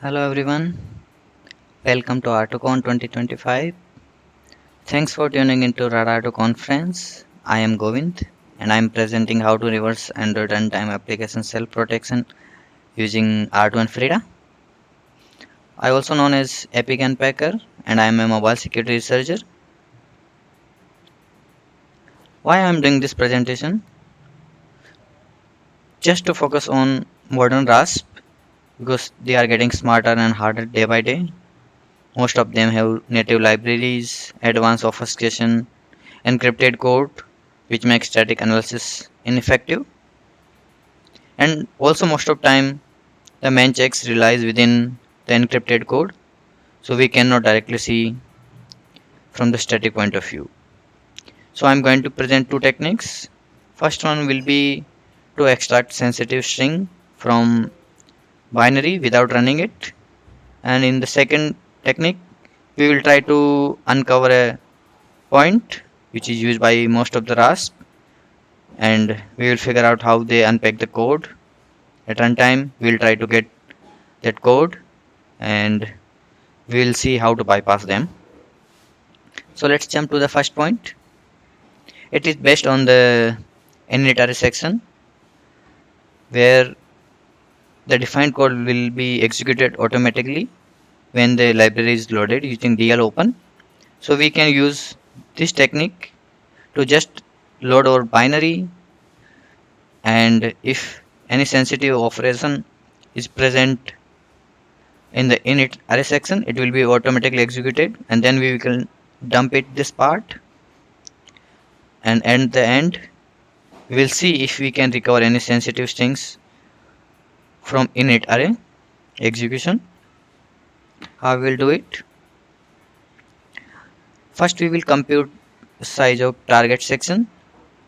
Hello everyone, welcome to AutoCon 2025. Thanks for tuning into Radar conference. I am Govind and I am presenting how to reverse Android runtime application self-protection using R2 and Frida. I also known as apkunpacker and I am a mobile security researcher. Why I am doing this presentation? Just to focus on modern RASP because they are getting smarter and harder day by day. Most of them have native libraries, advanced obfuscation, encrypted code which makes static analysis ineffective, and also most of time the main checks relies within the encrypted code, so we cannot directly see from the static point of view. So I'm going to present two techniques. First one will be to extract sensitive string from binary without running it, and in the second technique we will try to uncover a point which is used by most of the RASP, and we will figure out how they unpack the code. At runtime we will try to get that code and we will see how to bypass them. So let's jump to the first point. It is based on the Init array section where the defined code will be executed automatically when the library is loaded using DL open. So we can use this technique to just load our binary, and if any sensitive operation is present in the init array section, it will be automatically executed, and then we can dump it this part, and at the end we will see if we can recover any sensitive strings from init array execution. How we will do it? First we will compute size of target section.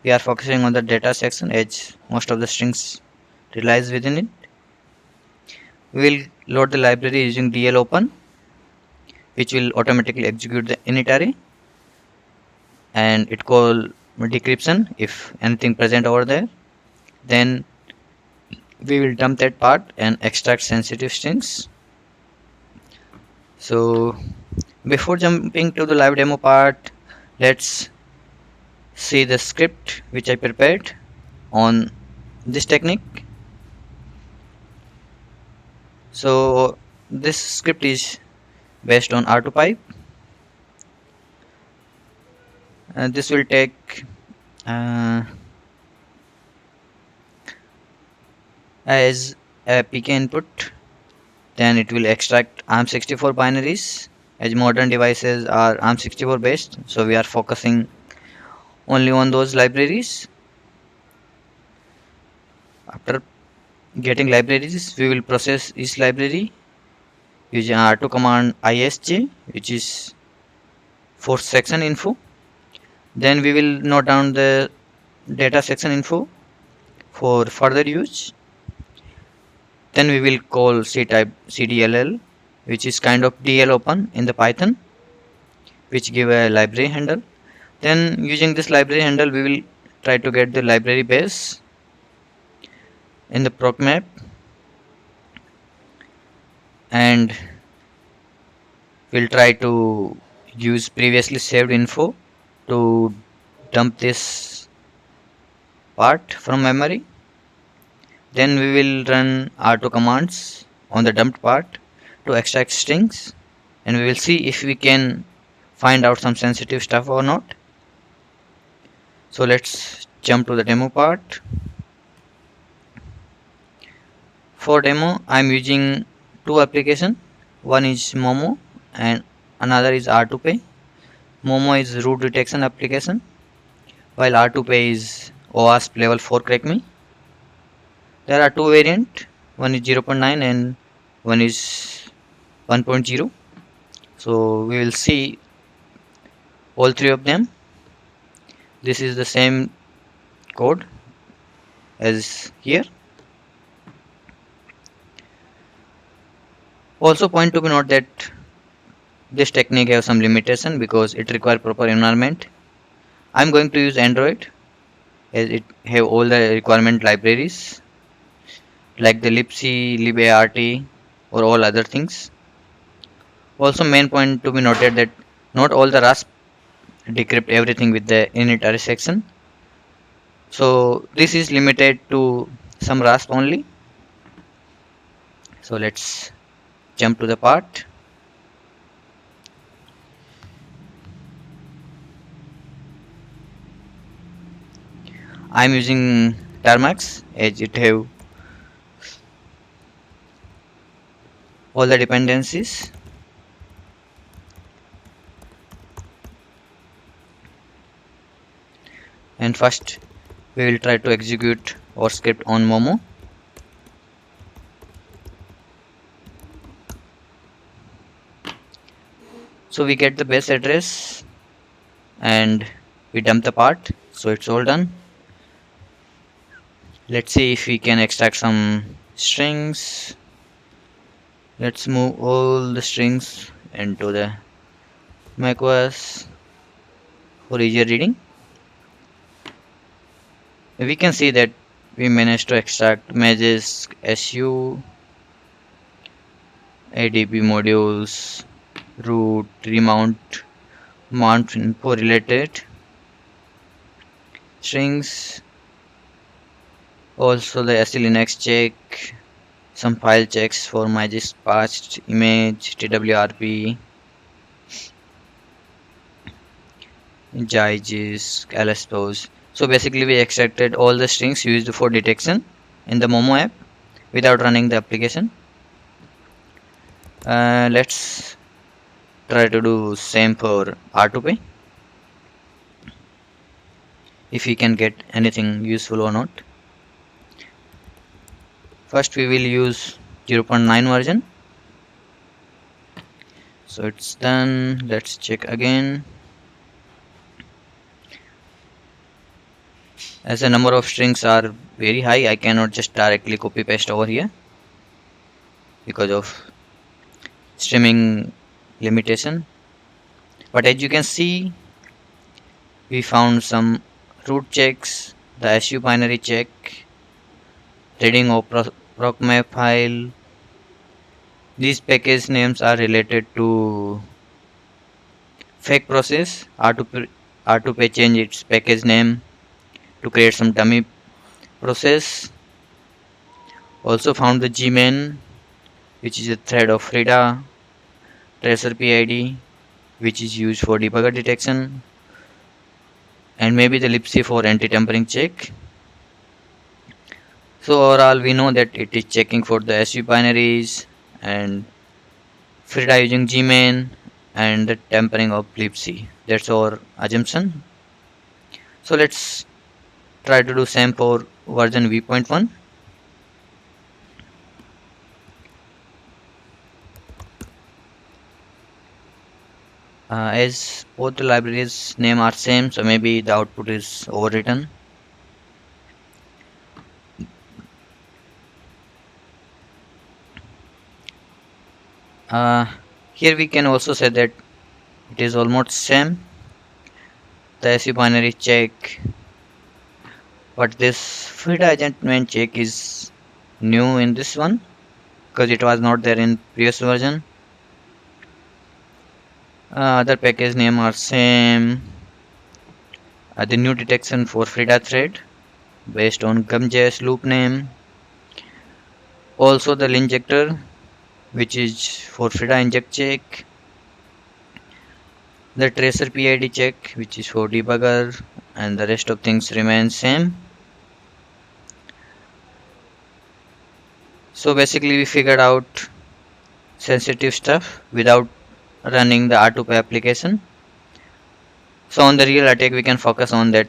We are focusing on the data section as most of the strings relies within it. We will load the library using DL open, which will automatically execute the init array, and it call decryption if anything present over there. Then we will dump that part and extract sensitive strings. So before jumping to the live demo part, let's see the script which I prepared on this technique. So this script is based on R2 pipe, and this will take as a PK input. Then it will extract ARM64 binaries, as modern devices are ARM64 based, so we are focusing only on those libraries. After getting libraries, we will process each library using R2 command isj, which is for section info. Then we will note down the data section info for further use. Then we will call ctype cdll, which is kind of DL open in the Python, which give a library handle. Then using this library handle we will try to get the library base in the proc map, and we'll try to use previously saved info to dump this part from memory. Then we will run R2 commands on the dumped part to extract strings, and we will see if we can find out some sensitive stuff or not. So let's jump to the demo part. For demo I am using two applications. One is Momo and another is R2Pay. Momo is root detection application, while R2Pay is OWASP level 4 crack me. There are two variants, one is 0.9 and one is 1.0. So we will see all three of them. This is the same code as here. Also point to be note that this technique has some limitation because it requires proper environment. I am going to use Android as it have all the requirement libraries like the libc, libart, or all other things. Also, main point to be noted that not all the RASP decrypt everything with the init array section. So this is limited to some RASP only. So let's jump to the part. I'm using Termax as it have all the dependencies. And first we will try to execute our script on Momo. So we get the base address and we dump the part. So it's all done. Let's see if we can extract some strings. Let's move all the strings into the macOS for easier reading. We can see that we managed to extract images, SU, ADB modules, root, remount, mount info related strings, also the SLinux check, some file checks for my dispatched image, TWRP, JIGIS, lspose. So basically we extracted all the strings used for detection in the Momo app without running the application. Let's try to do same for R2P, if we can get anything useful or not. First we will use 0.9 version. So it's done. Let's check again. As the number of strings are very high, I cannot just directly copy paste over here because of streaming limitation. But as you can see, we found some root checks, the SU binary check, reading of procmap file. These package names are related to fake process. R2P change its package name to create some dummy process. Also found the gmain, which is a thread of Frida, tracer PID, which is used for debugger detection, and maybe the libc for anti-tampering check. So overall we know that it is checking for the SU binaries and Frida using gmain and the tampering of libc. That's our assumption. So let's try to do same for version v.1. As both the libraries name are same, so maybe the output is overwritten. Here we can also say that it is almost same, the SU binary check, but this Frida agent main check is new in this one because it was not there in previous version. Other package name are same. The new detection for Frida thread based on gum.js loop name. Also the injector, which is for Frida inject check. The tracer PID check, which is for debugger, and the rest of things remain same. So basically we figured out sensitive stuff without running the R2P application. So on the real attack we can focus on that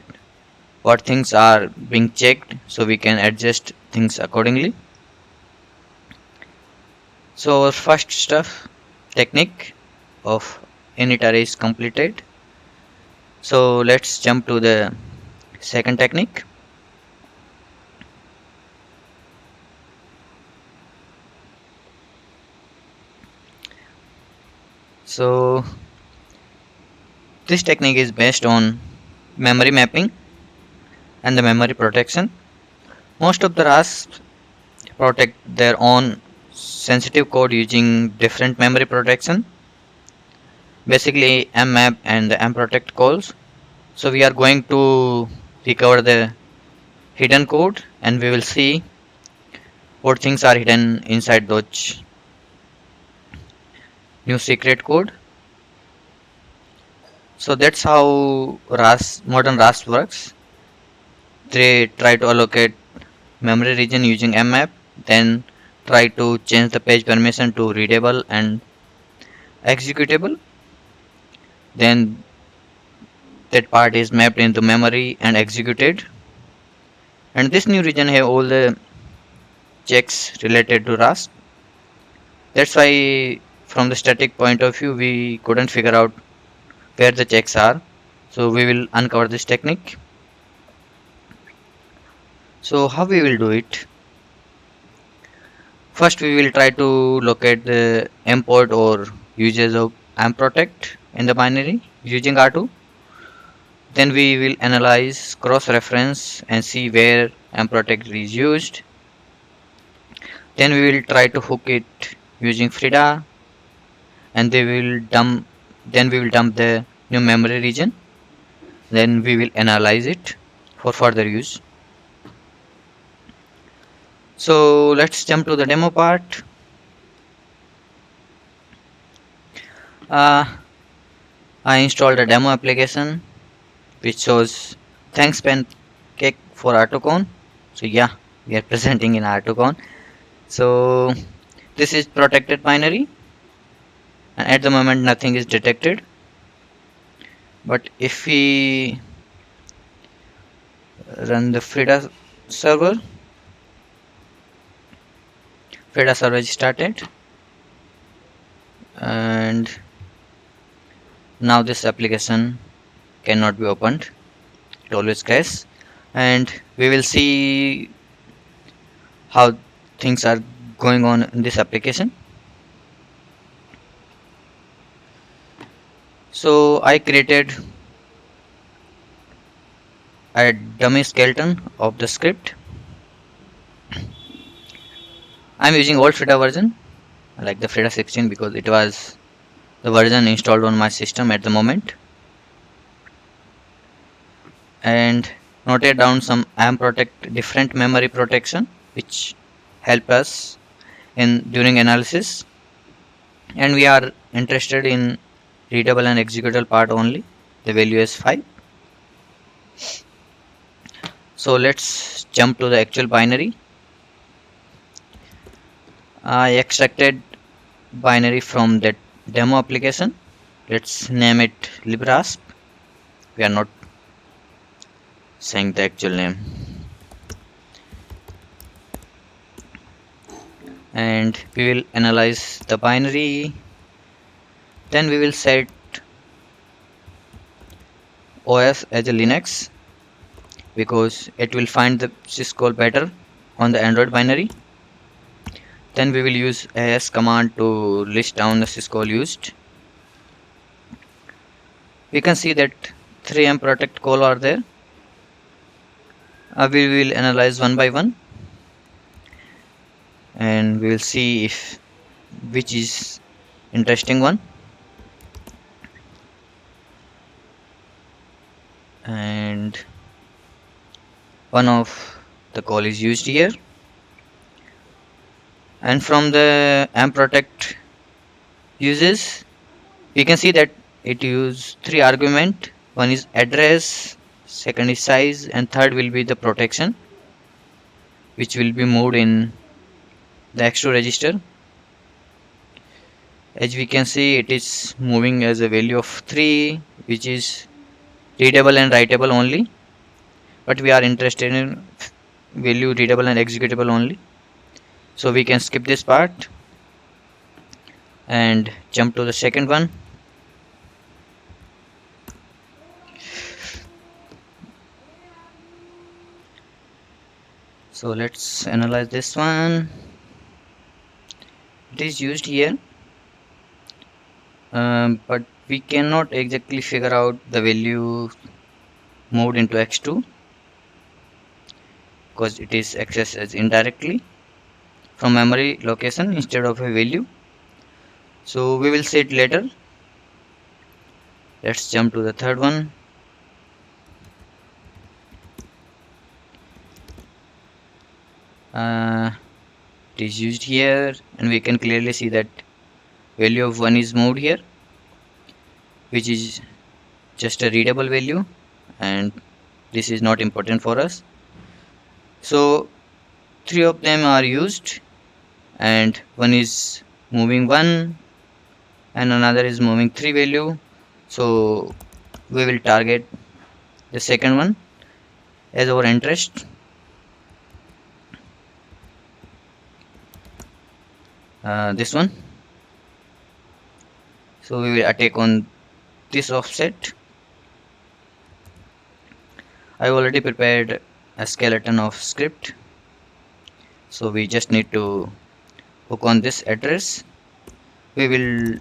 what things are being checked, so we can adjust things accordingly. So our first stuff technique of init array is completed. So let's jump to the second technique. So this technique is based on memory mapping and the memory protection. Most of the RASP protect their own sensitive code using different memory protection, basically mmap and the mprotect calls. So we are going to recover the hidden code and we will see what things are hidden inside those new secret code. So that's how modern RASP works. They try to allocate memory region using mmap, then try to change the page permission to readable and executable. Then that part is mapped into memory and executed. And this new region have all the checks related to RASP. That's why from the static point of view we couldn't figure out where the checks are. So we will uncover this technique. So how we will do it? First we will try to locate the import or uses of mprotect in the binary using R2. Then we will analyze cross-reference and see where mprotect is used. Then we will try to hook it using Frida, and then we will dump the new memory region. Then we will analyze it for further use. So let's jump to the demo part. I installed a demo application which shows thanks pancake for AutoCon. So yeah, we are presenting in AutoCon. So this is protected binary, and at the moment nothing is detected. But if we run the Frida server is started, and now this application cannot be opened. It always crashes, and we will see how things are going on in this application. So I created a dummy skeleton of the script. I'm using old Frida version, like the Frida 16, because it was the version installed on my system at the moment. And noted down some mprotect different memory protection which help us in during analysis, and we are interested in readable and executable part only. The value is 5. So let's jump to the actual binary. I extracted binary from that demo application. Let's name it librasp. We are not saying the actual name. And we will analyze the binary. Then we will set OS as a Linux because it will find the syscall better on the Android binary. Then we will use as command to list down the syscall used. We can see that 3 mprotect call are there. We will analyze one by one, and we will see if which is interesting one. And one of the call is used here, and from the mprotect uses we can see that it use 3 argument. One is address, second is size, and third will be the protection, which will be moved in the x2 register. As we can see, it is moving as a value of 3, which is readable and writable only, but we are interested in value readable and executable only. So we can skip this part and jump to the second one. So let's analyze this one. It is used here, but we cannot exactly figure out the value moved into x2 because it is accessed as indirectly from memory location instead of a value. So we will see it later. Let's jump to the third one. It is used here, and we can clearly see that value of 1 is moved here, which is just a readable value, and this is not important for us. So 3 of them are used, and one is moving 1 and another is moving 3 value. So we will target the second one as our interest. This one. So we will attack on this offset. I already prepared a skeleton of script, so we just need to hook on this address. We will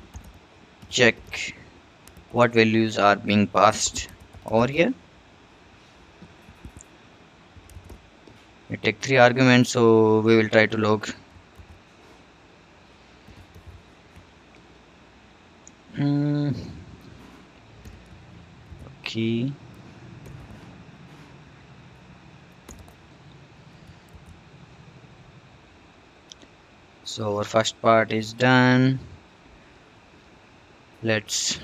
check what values are being passed over here. We take 3 arguments, so we will try to log okay. So our first part is done. Let's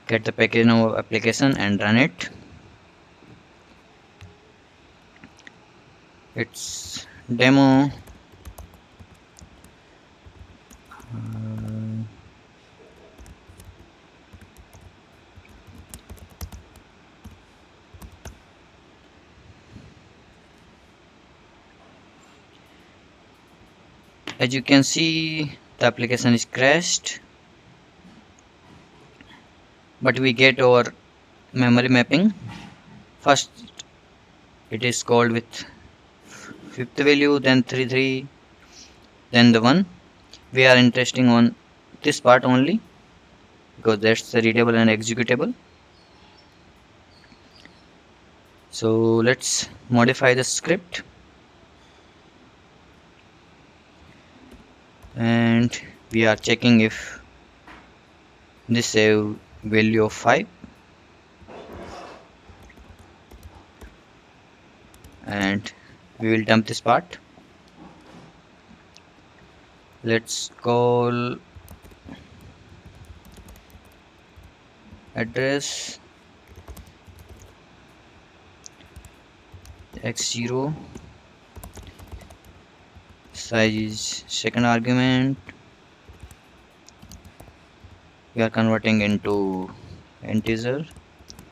get the package in our application and run it. It's demo. As you can see, the application is crashed, but we get our memory mapping. First it is called with 5th value, then 3 3, then the 1. We are interested on this part only because that's the readable and executable. So let's modify the script, and we are checking if this save value of 5, and we will dump this part. Let's call address x0, size is second argument. We are converting into integer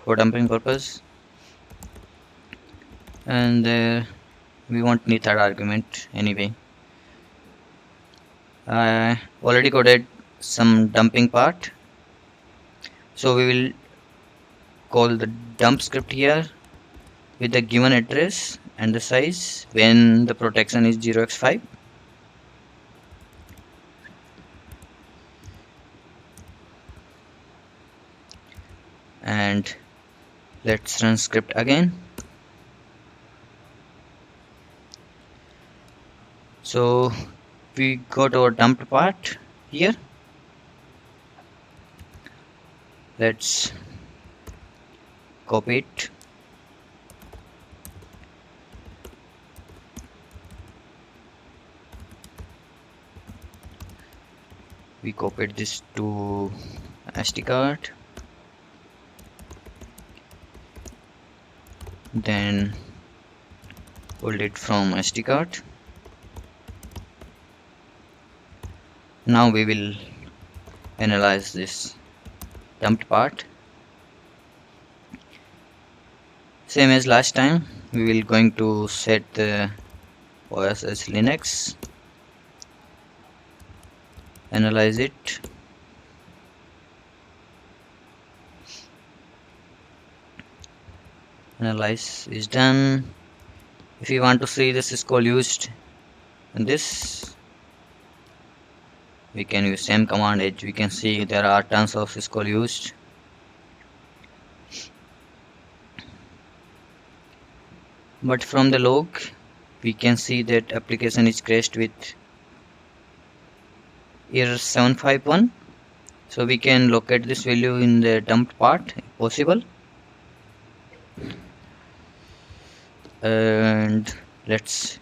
for dumping purpose, and we won't need third argument anyway. I already coded some dumping part, so we will call the dump script here with the given address and the size when the protection is 0x5. And let's run script again. So we got our dumped part here. Let's copy it. We copied this to SD card, then pulled it from SD card. Now we will analyze this dumped part. Same as last time, we will going to set the OS as Linux, analyze it, analyze is done. If you want to see this syscall used in this, we can use same command. As we can see, there are tons of syscall used. But from the log we can see that application is crashed with error 751. So we can locate this value in the dumped part if possible. And let's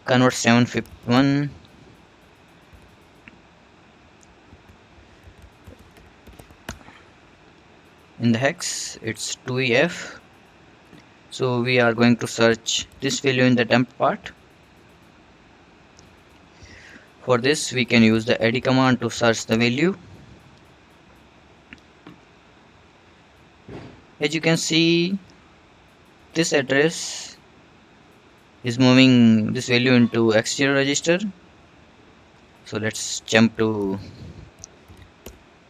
convert 751 in the hex. It's 2ef. So we are going to search this value in the dumped part. For this we can use the AD command to search the value. As you can see, this address is moving this value into X0 register. So let's jump to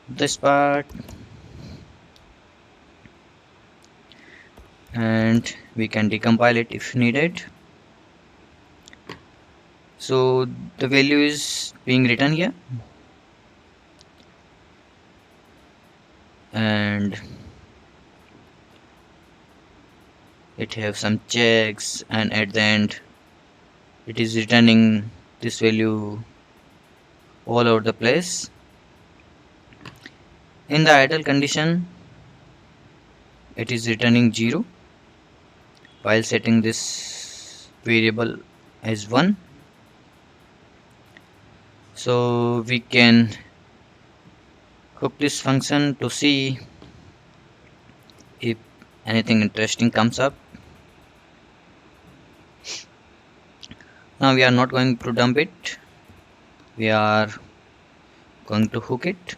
this part and we can decompile it if needed. So the value is being written here, and it have some checks, and at the end it is returning this value all over the place. In the idle condition it is returning 0 while setting this variable as 1. So we can hook this function to see if anything interesting comes up. Now we are not going to dump it, we are going to hook it.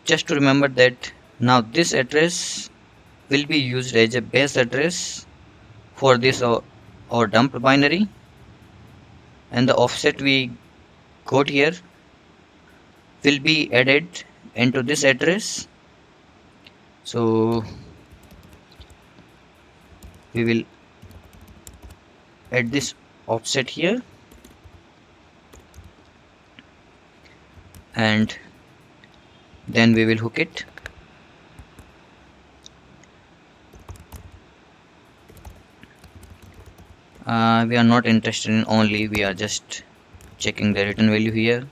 Just to remember that now this address will be used as a base address for this or dumped binary, and the offset we got here will be added into this address. So we will add this offset here, and then we will hook it. We are not interested in only, we are just checking the return value here.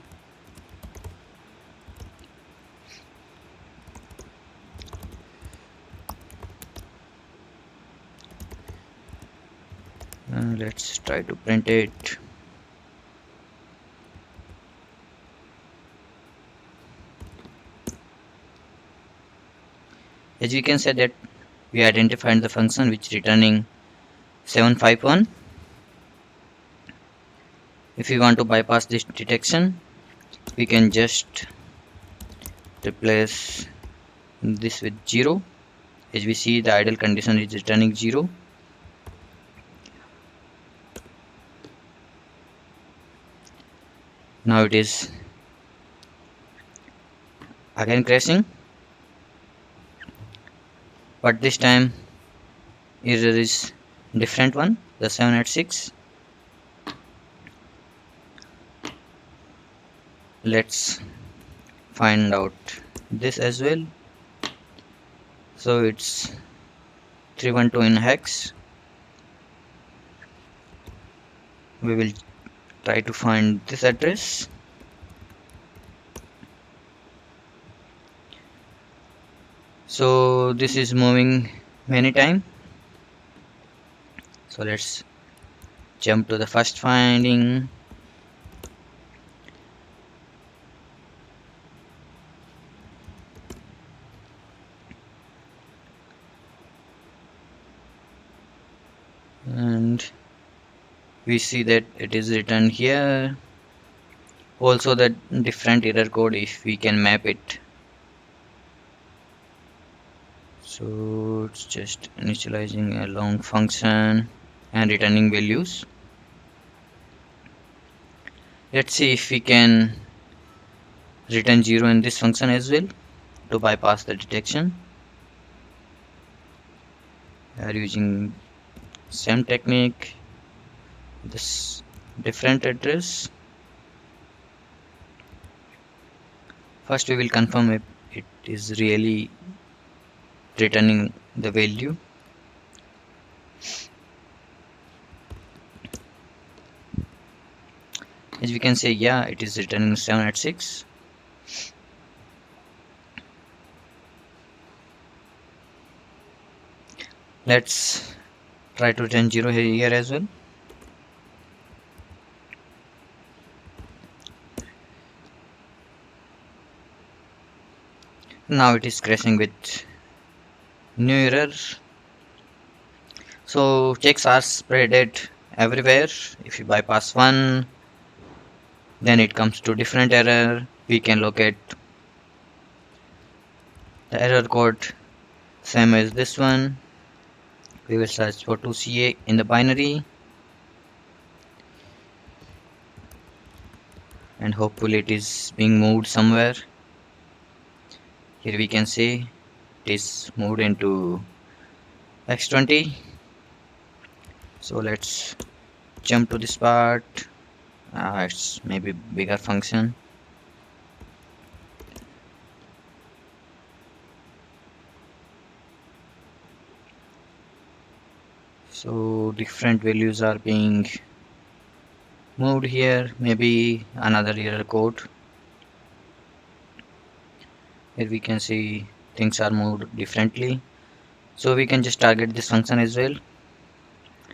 Let's try to print it. As we can say that we identified the function which returning 751. If we want to bypass this detection, we can just replace this with 0. As we see, the idle condition is returning 0. Now it is again crashing, but this time error is different one, the 786. Let's find out this as well. So it's 312 in hex. We will try to find this address. So this is moving many times. So let's jump to the first finding. And we see that it is written here. Also the different error code if we can map it. So it's just initializing a long function and returning values. Let's see if we can return 0 in this function as well to bypass the detection. We are using same technique, this different address. First we will confirm if it is really returning the value. As we can say, yeah, it is returning 7 at 6. Let's try to return 0 here as well. Now it is crashing with new error. So checks are spreaded everywhere. If you bypass one, then it comes to different error. We can locate the error code same as this one. We will search for 2CA in the binary, and hopefully it is being moved somewhere. Here we can see it is moved into X20. So let's jump to this part. It's maybe bigger function. So different values are being moved here. Maybe another error code. Here we can see things are moved differently. So we can just target this function as well,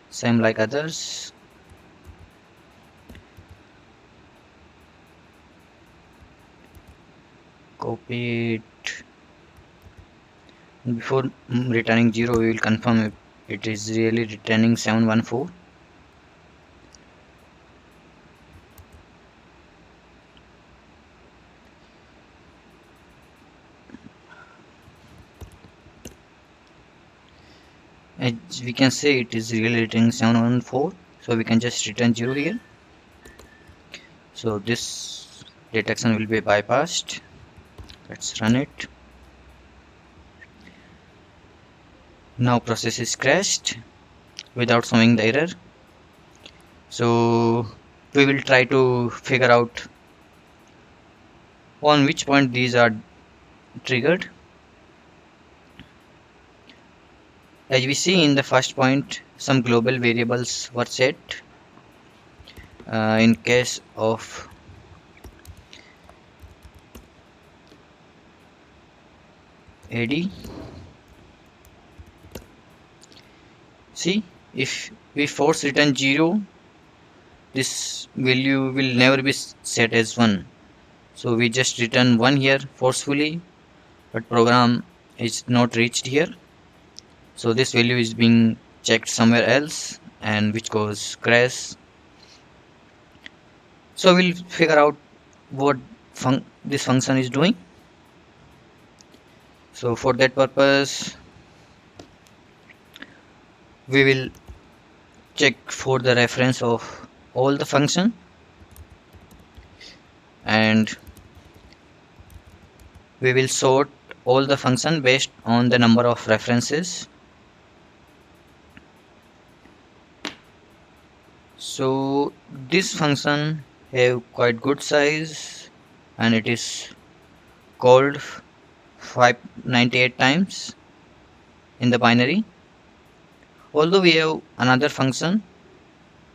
same like others. Copy it. Before returning 0, we will confirm if it is really returning 714. As we can say, it is really returning 714, so we can just return 0 here. So this detection will be bypassed. Let's run it. Now process is crashed without showing the error. So we will try to figure out on which point these are triggered. As we see in the first point, some global variables were set. In case of AD, see, if we force return 0, this value will never be set as 1. So we just return 1 here forcefully, but program is not reached here. So this value is being checked somewhere else, and which goes crash. So we'll figure out what this function is doing. So for that purpose, we will check for the reference of all the function, and we will sort all the function based on the number of references. So this function have quite good size, and it is called 598 times in the binary. Although we have another function,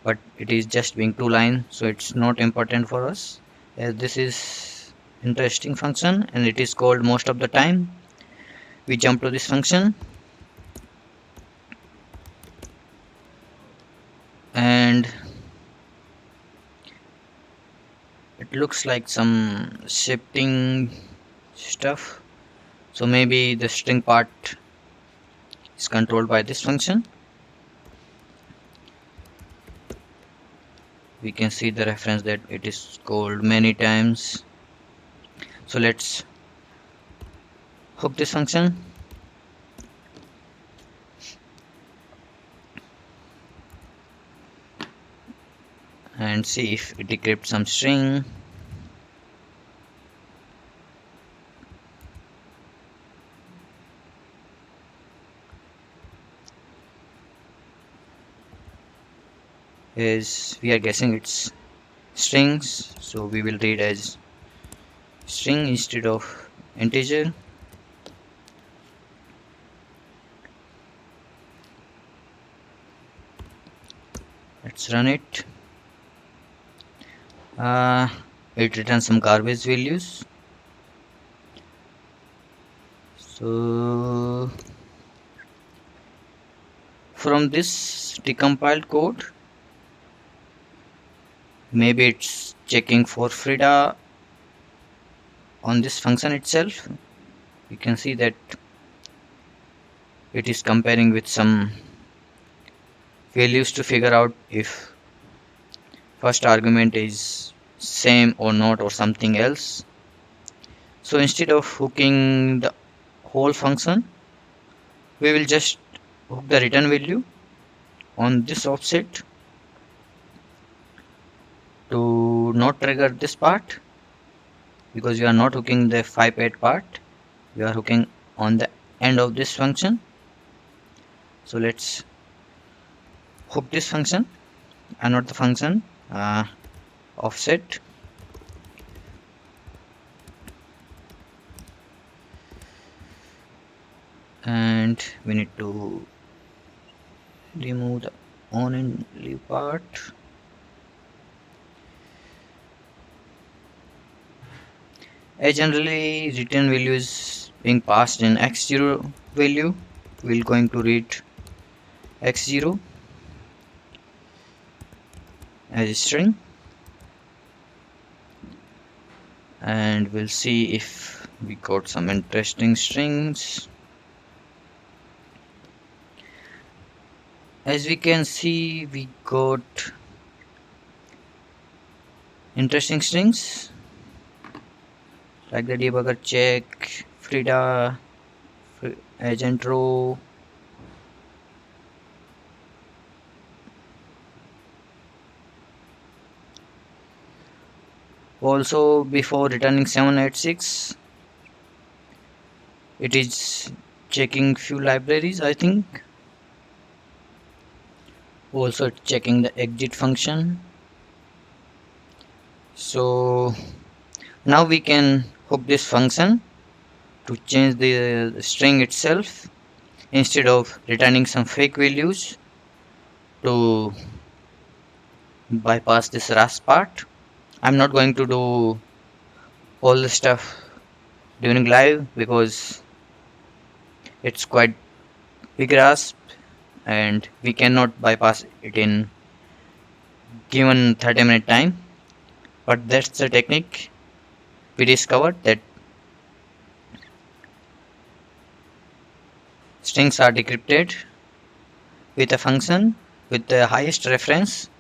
but it is just being 2 lines, so it's not important for us, as this is interesting function and it is called most of the time. We jump to this function, and it looks like some shifting stuff, so maybe the string part is controlled by this function. We can see the reference that it is called many times. So let's hook this function, and see if it decrypts some string. As we are guessing it's strings, so we will read as string instead of integer. Let's run it. It returns some garbage values. So from this decompiled code, maybe it's checking for Frida on this function itself. You can see that it is comparing with some values to figure out if first argument is same or not or something else. So instead of hooking the whole function, we will just hook the return value on this offset to not trigger this part, because you are not hooking the 5 part, you are hooking on the end of this function. So let's hook this function and not the function offset. And we need to remove the on and leave part. As generally return value is being passed in x0 value, we're going to read x0 as a string, and we'll see if we got some interesting strings. As we can see, we got interesting strings like the debugger check, Frida, agent row, also before returning 786 it is checking few libraries, I think. Also checking the exit function. So now we can hook this function to change the string itself instead of returning some fake values to bypass this RASP part. I'm not going to do all the stuff during live because it's quite big RASP and we cannot bypass it in given 30-minute time. But that's the technique we discovered, that strings are decrypted with a function with the highest reference,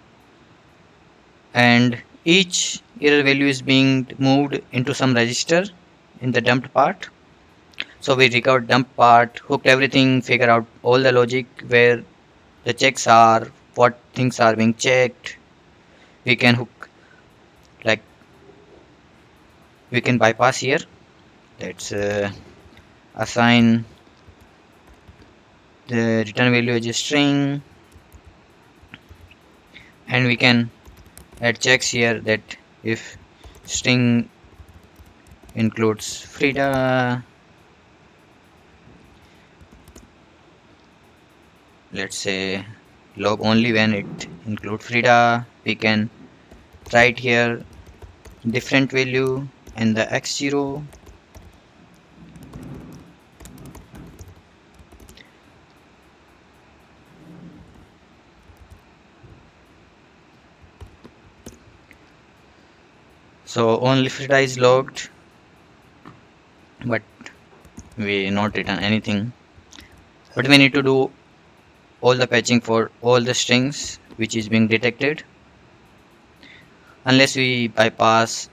and each error value is being moved into some register in the dumped part. So we recovered dump part, hooked everything, figure out all the logic where the checks are, what things are being checked. We can hook, like we can bypass here. Let's assign the return value as a string, and we can add checks here that if string includes Frida, let's say log only when it includes Frida, we can write here different value in the x0. So only Frida is logged, but we not return anything. But we need to do all the patching for all the strings which is being detected. Unless we bypass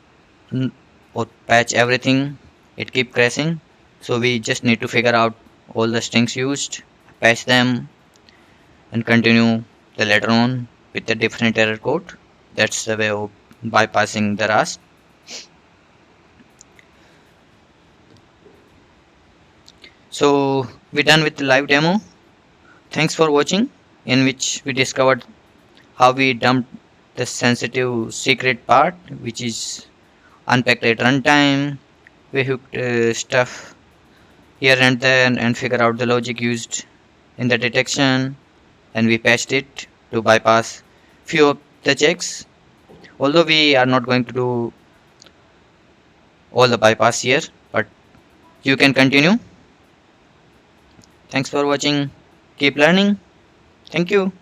or patch everything, it keep crashing. So we just need to figure out all the strings used, patch them, and continue the later on with the different error code. That's the way of bypassing the RASP. So we're done with the live demo. Thanks for watching, in which we discovered how we dumped the sensitive secret part which is unpacked at runtime. We hooked stuff here and there and figure out the logic used in the detection, and we patched it to bypass few of the checks. Although we are not going to do all the bypass here, but you can continue. Thanks for watching. Keep learning. Thank you.